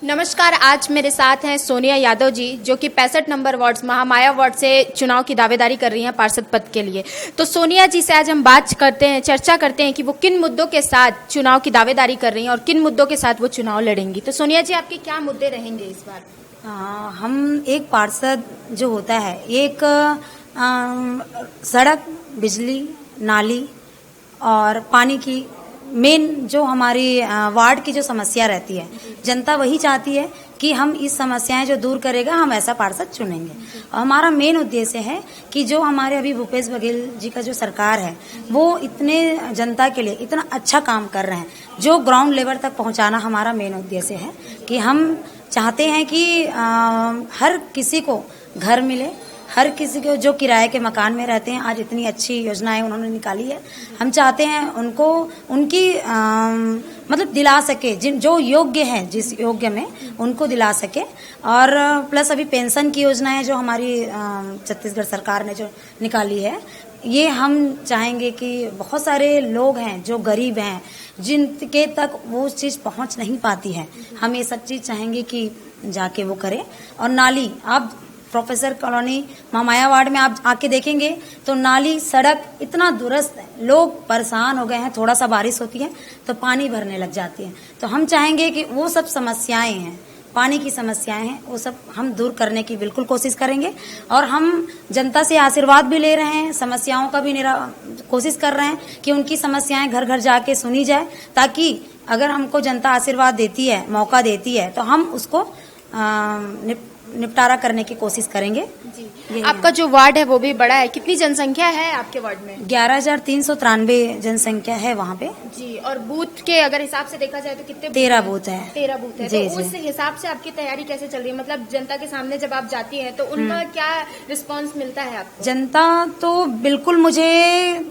नमस्कार। आज मेरे साथ हैं सोनिया यादव जी, जो कि 65 नंबर वार्ड महामाया वार्ड से चुनाव की दावेदारी कर रही हैं पार्षद पद के लिए। तो सोनिया जी से आज हम बात करते हैं, चर्चा करते हैं कि वो किन मुद्दों के साथ चुनाव की दावेदारी कर रही हैं और किन मुद्दों के साथ वो चुनाव लड़ेंगी। तो सोनिया जी, आपके क्या मुद्दे रहेंगे इस बार? हम एक पार्षद जो होता है, एक सड़क, बिजली, नाली और पानी की मेन जो हमारी वार्ड की जो समस्या रहती है, जनता वही चाहती है कि हम इस समस्याएं जो दूर करेगा, हम ऐसा पार्षद चुनेंगे। और हमारा मेन उद्देश्य है कि जो हमारे अभी भूपेश बघेल जी का जो सरकार है, वो इतने जनता के लिए इतना अच्छा काम कर रहे हैं, जो ग्राउंड लेवल तक पहुंचाना हमारा मेन उद्देश्य है। कि हम चाहते हैं कि हर किसी को घर मिले, हर किसी को जो किराए के मकान में रहते हैं, आज इतनी अच्छी योजनाएं उन्होंने निकाली है। हम चाहते हैं उनको उनकी मतलब दिला सके, जिन जो योग्य हैं, जिस योग्य में उनको दिला सके। और प्लस अभी पेंशन की योजनाएं जो हमारी छत्तीसगढ़ सरकार ने जो निकाली है, ये हम चाहेंगे कि बहुत सारे लोग हैं जो गरीब हैं, जिनके तक वो चीज़ पहुंच नहीं पाती है, हम ये सब चीज़ चाहेंगे कि जाके वो करें। और नाली, आप प्रोफेसर कॉलोनी महामाया वार्ड में आप आके देखेंगे तो नाली, सड़क इतना दुरुस्त है, लोग परेशान हो गए हैं। थोड़ा सा बारिश होती है तो पानी भरने लग जाती है। तो हम चाहेंगे कि वो सब समस्याएं हैं, पानी की समस्याएं हैं, वो सब हम दूर करने की बिल्कुल कोशिश करेंगे। और हम जनता से आशीर्वाद भी ले रहे हैं, समस्याओं का भी कोशिश कर रहे हैं कि उनकी समस्याएं घर घर जाके सुनी जाए, ताकि अगर हमको जनता आशीर्वाद देती है, मौका देती है, तो हम उसको निपटारा करने की कोशिश करेंगे जी। आपका जो वार्ड है वो भी बड़ा है, कितनी जनसंख्या है आपके वार्ड में? 11,393 जनसंख्या है वहाँ पे जी। और बूथ के अगर हिसाब से देखा जाए तो कितने? 13 बूथ है। 13 बूथ है। जी, तो उस हिसाब से आपकी तैयारी कैसे चल रही है? मतलब जनता के सामने जब आप जाती है तो उनका क्या रिस्पॉन्स मिलता है आपको? जनता तो बिल्कुल मुझे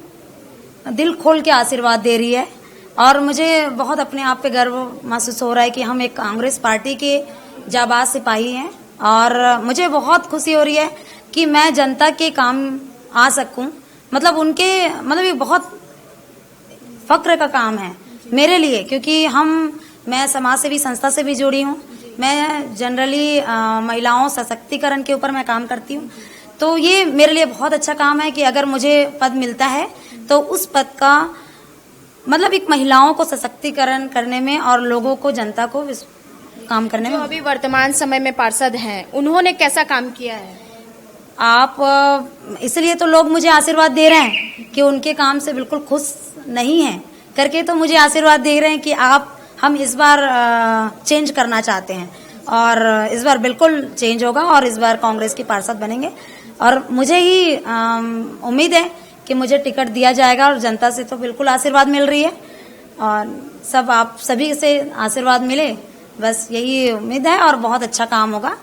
दिल खोल के आशीर्वाद दे रही है, और मुझे बहुत अपने आप पे गर्व महसूस हो रहा है कि हम एक कांग्रेस पार्टी के जाबाज सिपाही हैं। और मुझे बहुत खुशी हो रही है कि मैं जनता के काम आ सकूं। मतलब उनके, मतलब ये बहुत फक्र का काम है मेरे लिए, क्योंकि मैं समाज सेवी संस्था से भी जुड़ी हूं। मैं जनरली महिलाओं सशक्तिकरण के ऊपर मैं काम करती हूं। तो ये मेरे लिए बहुत अच्छा काम है कि अगर मुझे पद मिलता है तो उस पद का मतलब एक महिलाओं को सशक्तिकरण करने में और लोगों को, जनता को काम करने में। जो अभी वर्तमान समय में पार्षद हैं, उन्होंने कैसा काम किया है? आप इसलिए तो लोग मुझे आशीर्वाद दे रहे हैं कि उनके काम से बिल्कुल खुश नहीं है करके, तो मुझे आशीर्वाद दे रहे हैं कि हम इस बार चेंज करना चाहते हैं, और इस बार बिल्कुल चेंज होगा, और इस बार कांग्रेस की पार्षद बनेंगे। और मुझे ही उम्मीद है कि मुझे टिकट दिया जाएगा, और जनता से तो बिल्कुल आशीर्वाद मिल रही है, और आप सभी से आशीर्वाद मिले, बस यही उम्मीद है, और बहुत अच्छा काम होगा।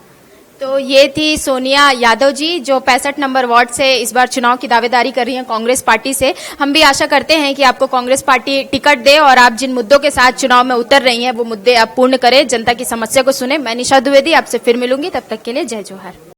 तो ये थी सोनिया यादव जी, जो 65 नंबर वार्ड से इस बार चुनाव की दावेदारी कर रही हैं कांग्रेस पार्टी से। हम भी आशा करते हैं कि आपको कांग्रेस पार्टी टिकट दे और आप जिन मुद्दों के साथ चुनाव में उतर रही हैं, वो मुद्दे आप पूर्ण करें, जनता की समस्या को सुने। मैं निशा द्विवेदी आपसे फिर मिलूंगी, तब तक के लिए जय जोहार।